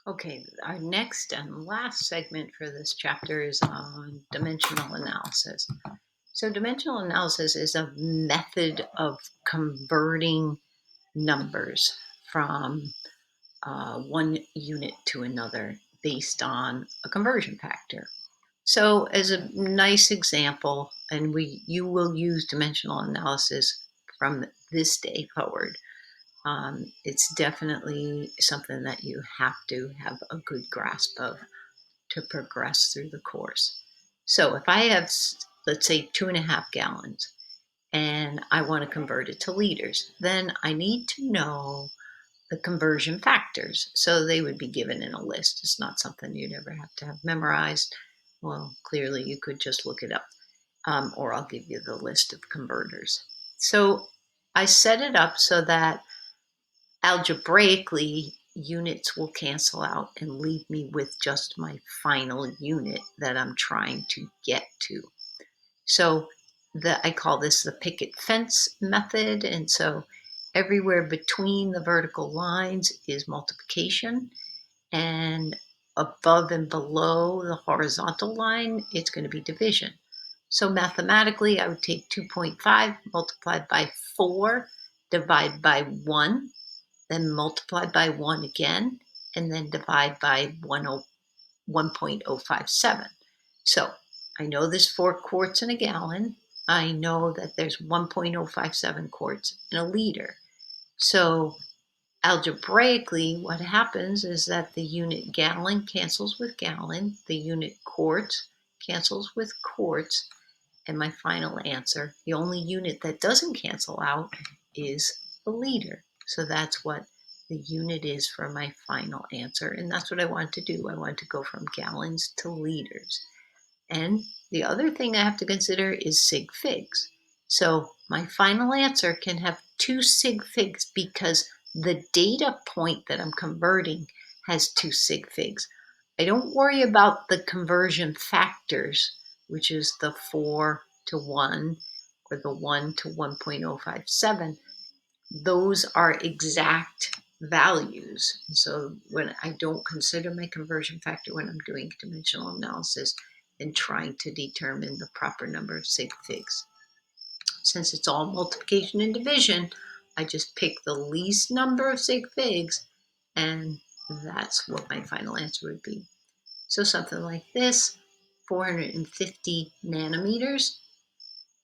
Okay, our next and last segment for this chapter is on dimensional analysis. So, dimensional analysis is a method of converting numbers from one unit to another based on a conversion factor. So, as a nice example, and you will use dimensional analysis from this day forward. It's definitely something that you have to have a good grasp of to progress through the course. So if I have, let's say, 2.5 gallons and I want to convert it to liters, then I need to know the conversion factors. So they would be given in a list. It's not something you'd ever have to have memorized. Well, clearly you could just look it up, or I'll give you the list of converters. So I set it up so that algebraically, units will cancel out and leave me with just my final unit that I'm trying to get to. So I call this the picket fence method. And so everywhere between the vertical lines is multiplication, and above and below the horizontal line, it's going to be division. So mathematically, I would take 2.5 multiplied by 4, divide by 1, then multiply by 1 again, and then divide by 1.057. So I know there's 4 quarts in a gallon. I know that there's 1.057 quarts in a liter. So algebraically, what happens is that the unit gallon cancels with gallon, the unit quarts cancels with quarts, and my final answer, the only unit that doesn't cancel out, is the liter. So that's what the unit is for my final answer. And that's what I want to do. I want to go from gallons to liters. And the other thing I have to consider is sig figs. So my final answer can have two sig figs because the data point that I'm converting has two sig figs. I don't worry about the conversion factors, which is the 4 to 1 or the 1 to 1.057. Those are exact values. So when I don't consider my conversion factor when I'm doing dimensional analysis and trying to determine the proper number of sig figs. Since it's all multiplication and division, I just pick the least number of sig figs, and that's what my final answer would be. So something like this, 450 nanometers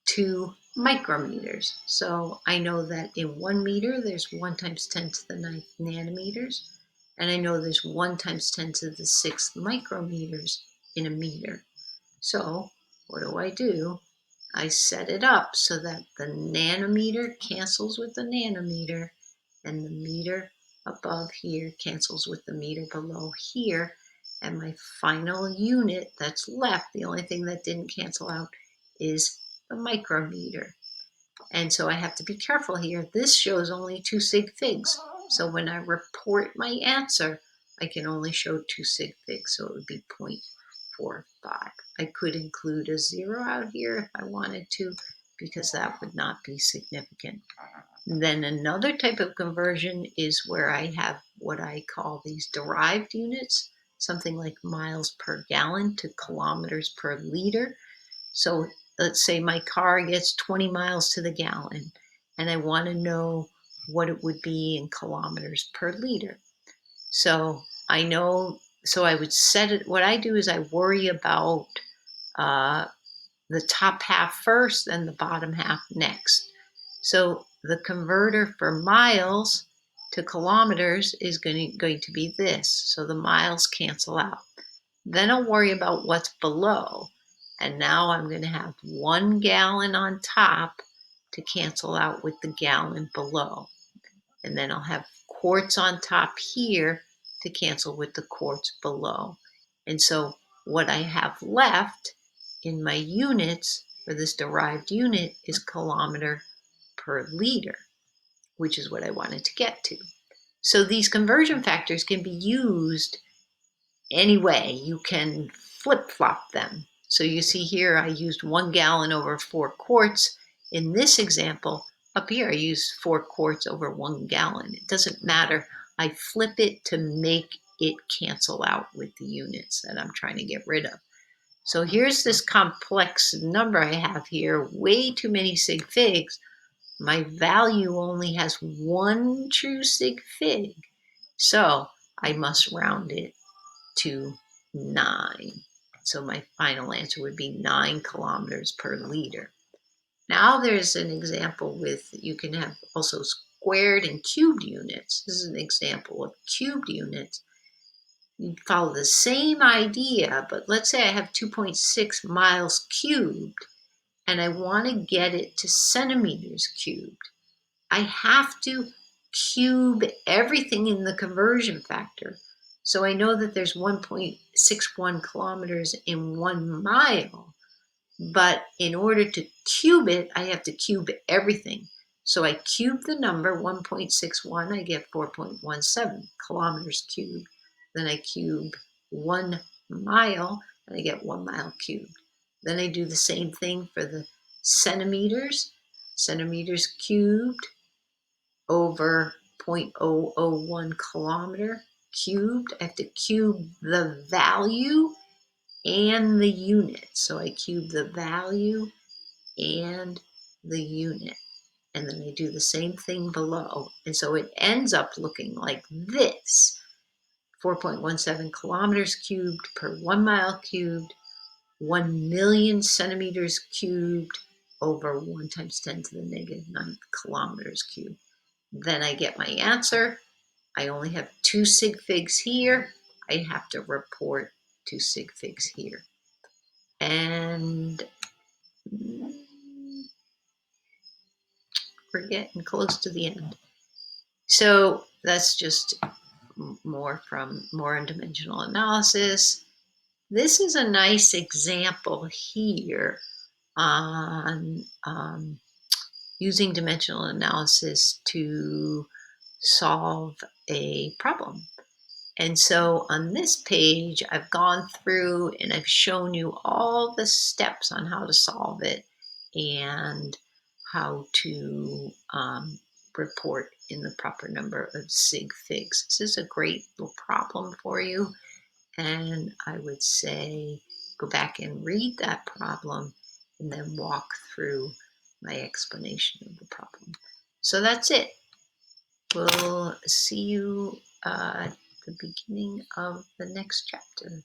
to micrometers. So I know that in 1 meter, there's 1 times 10 to the 9th nanometers. And I know there's 1 times 10 to the 6th micrometers in a meter. So what do? I set it up so that the nanometer cancels with the nanometer, and the meter above here cancels with the meter below here. And my final unit that's left, the only thing that didn't cancel out, is the micrometer. And so I have to be careful here. This shows only 2 sig figs. So when I report my answer, I can only show 2 sig figs. So it would be 0.45. I could include a 0 out here if I wanted to, because that would not be significant. And then another type of conversion is where I have what I call these derived units, something like miles per gallon to kilometers per liter. So let's say my car gets 20 miles to the gallon, and I want to know what it would be in kilometers per liter. So I know, so I would set it. What I do is I worry about uh, the top half first and the bottom half next. So the converter for miles to kilometers is going to be this. So the miles cancel out. Then I'll worry about what's below. And now I'm going to have 1 gallon on top to cancel out with the gallon below. And then I'll have quarts on top here to cancel with the quarts below. And so what I have left in my units for this derived unit is kilometer per liter, which is what I wanted to get to. So these conversion factors can be used any way. You can flip-flop them. So you see here, I used 1 gallon over 4 quarts. In this example, up here, I used 4 quarts over 1 gallon. It doesn't matter. I flip it to make it cancel out with the units that I'm trying to get rid of. So here's this complex number I have here, way too many sig figs. My value only has one true sig fig, so I must round it to 9. So my final answer would be 9 kilometers per liter. Now there's an example with, you can have also squared and cubed units. This is an example of cubed units. You follow the same idea, but let's say I have 2.6 miles cubed and I want to get it to centimeters cubed. I have to cube everything in the conversion factor. So I know that there's 1.61 kilometers in 1 mile, but in order to cube it, I have to cube everything. So I cube the number 1.61, I get 4.17 kilometers cubed. Then I cube 1 mile, and I get 1 mile cubed. Then I do the same thing for the centimeters. Centimeters cubed over 0.001 kilometer cubed. I have to cube the value and the unit. So I cube the value and the unit. And then I do the same thing below. And so it ends up looking like this. 4.17 kilometers cubed per 1 mile cubed, 1 million centimeters cubed over 1 times 10 to the negative 9th kilometers cubed. Then I get my answer. I only have 2 sig figs here. I have to report 2 sig figs here. And we're getting close to the end. So that's just more in dimensional analysis. This is a nice example here on using dimensional analysis to solve a problem. And so on this page, I've gone through and I've shown you all the steps on how to solve it and how to report in the proper number of sig figs. This is a great little problem for you. And I would say go back and read that problem and then walk through my explanation of the problem. So that's it. We'll see you at the beginning of the next chapter.